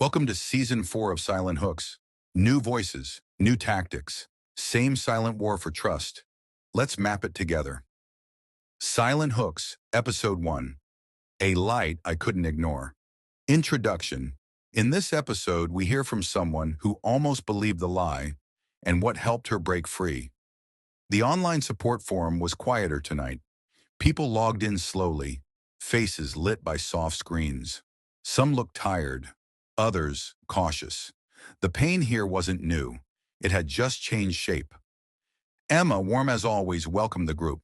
Welcome to Season 4 of Silent Hooks. New voices, new tactics, same silent war for trust. Let's map it together. Silent Hooks, Episode 1. A Light I Couldn't Ignore. Introduction. In this episode, we hear from someone who almost believed the lie and what helped her break free. The online support forum was quieter tonight. People logged in slowly, faces lit by soft screens. Some looked tired, others cautious. The pain here wasn't new. It had just changed shape. Emma, warm as always, welcomed the group.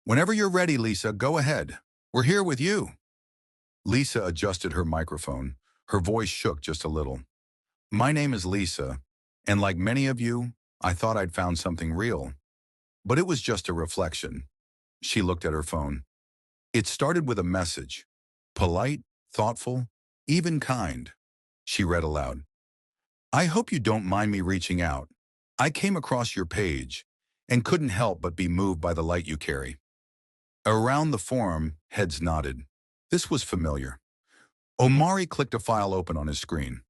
"Whenever you're ready, Lisa, go ahead. We're here with you." Lisa adjusted her microphone. Her voice shook just a little. "My name is Lisa, and like many of you, I thought I'd found something real. But it was just a reflection." She looked at her phone. It started with a message. Polite, thoughtful, even kind. She read aloud. "I hope you don't mind me reaching out. I came across your page and couldn't help but be moved by the light you carry." Around the forum, heads nodded. This was familiar. Omari clicked a file open on his screen.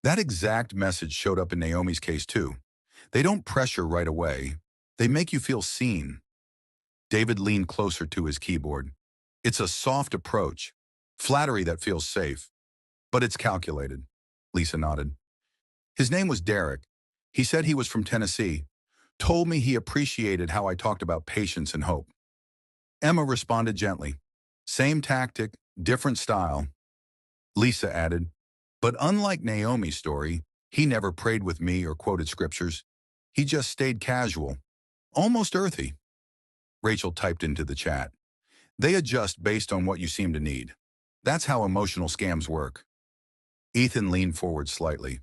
That exact message showed up in Naomi's case too. They don't pressure right away. They make you feel seen. David leaned closer to his keyboard. It's a soft approach, flattery that feels safe, but it's calculated. Lisa nodded. His name was Derek. He said he was from Tennessee. Told me he appreciated how I talked about patience and hope. Emma responded gently. Same tactic, different style. Lisa added, but unlike Naomi's story, he never prayed with me or quoted scriptures. He just stayed casual, almost earthy. Rachel typed into the chat. They adjust based on what you seem to need. That's how emotional scams work. Ethan leaned forward slightly.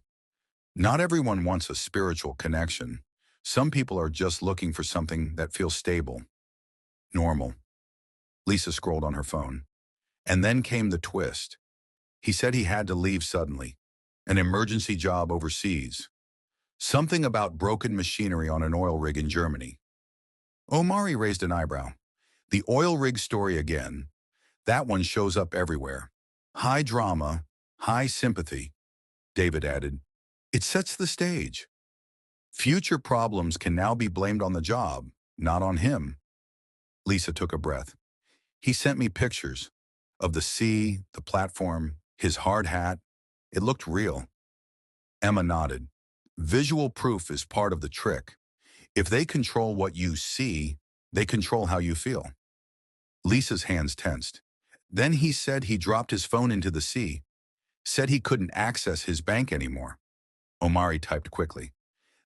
Not everyone wants a spiritual connection. Some people are just looking for something that feels stable, normal. Lisa scrolled on her phone. And then came the twist. He said he had to leave suddenly. An emergency job overseas. Something about broken machinery on an oil rig in Germany. Omari raised an eyebrow. The oil rig story again. That one shows up everywhere. High drama, high sympathy. David added, it sets the stage. Future problems can now be blamed on the job, not on him. Lisa took a breath. He sent me pictures of the sea, the platform, his hard hat. It looked real. Emma nodded. Visual proof is part of the trick. If they control what you see, they control how you feel. Lisa's hands tensed. Then he said he dropped his phone into the sea. Said he couldn't access his bank anymore. Omari typed quickly.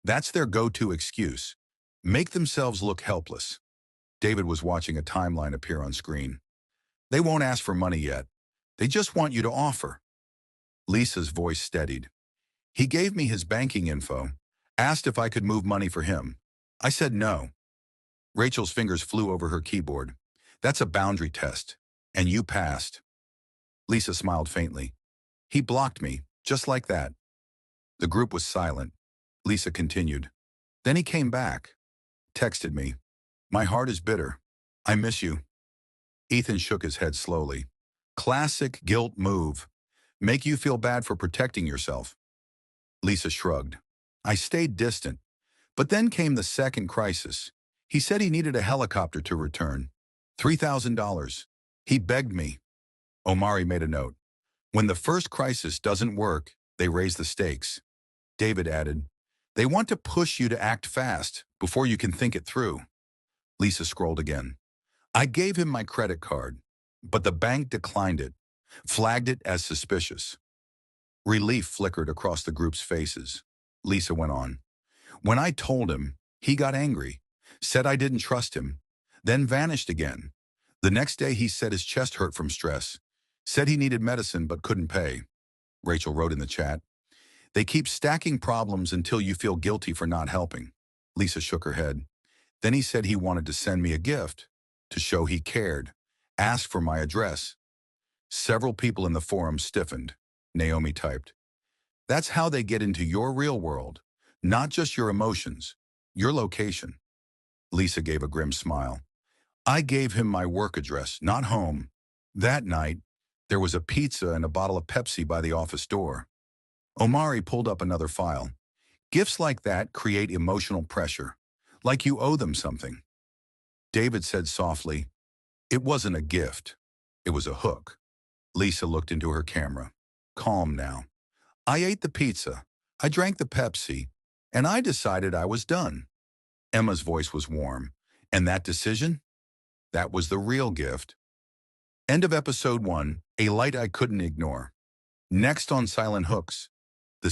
That's their go-to excuse. Make themselves look helpless. David was watching a timeline appear on screen. They won't ask for money yet. They just want you to offer. Lisa's voice steadied. He gave me his banking info, asked if I could move money for him. I said no. Rachel's fingers flew over her keyboard. That's a boundary test, and you passed. Lisa smiled faintly. He blocked me, just like that. The group was silent. Lisa continued. Then he came back, texted me. My heart is bitter. I miss you. Ethan shook his head slowly. Classic guilt move. Make you feel bad for protecting yourself. Lisa shrugged. I stayed distant. But then came the second crisis. He said he needed a helicopter to return. $3,000. He begged me. Omari made a note. When the first crisis doesn't work, they raise the stakes. David added, they want to push you to act fast before you can think it through. Lisa scrolled again. I gave him my credit card, but the bank declined it, flagged it as suspicious. Relief flickered across the group's faces. Lisa went on. When I told him, he got angry, said I didn't trust him, then vanished again. The next day he said his chest hurt from stress, said he needed medicine but couldn't pay. Rachel wrote in the chat, they keep stacking problems until you feel guilty for not helping. Lisa shook her head. Then he said he wanted to send me a gift to show he cared, asked for my address. Several people in the forum stiffened. Naomi typed, that's how they get into your real world, not just your emotions, your location. Lisa gave a grim smile. I gave him my work address, not home. That night, there was a pizza and a bottle of Pepsi by the office door. Omari pulled up another file. Gifts like that create emotional pressure, like you owe them something. David said softly, "It wasn't a gift. It was a hook." Lisa looked into her camera. Calm now. "I ate the pizza. I drank the Pepsi. And I decided I was done." Emma's voice was warm. "And that decision? That was the real gift." End of episode 1, A Light I Couldn't Ignore. Next on Silent Hooks, the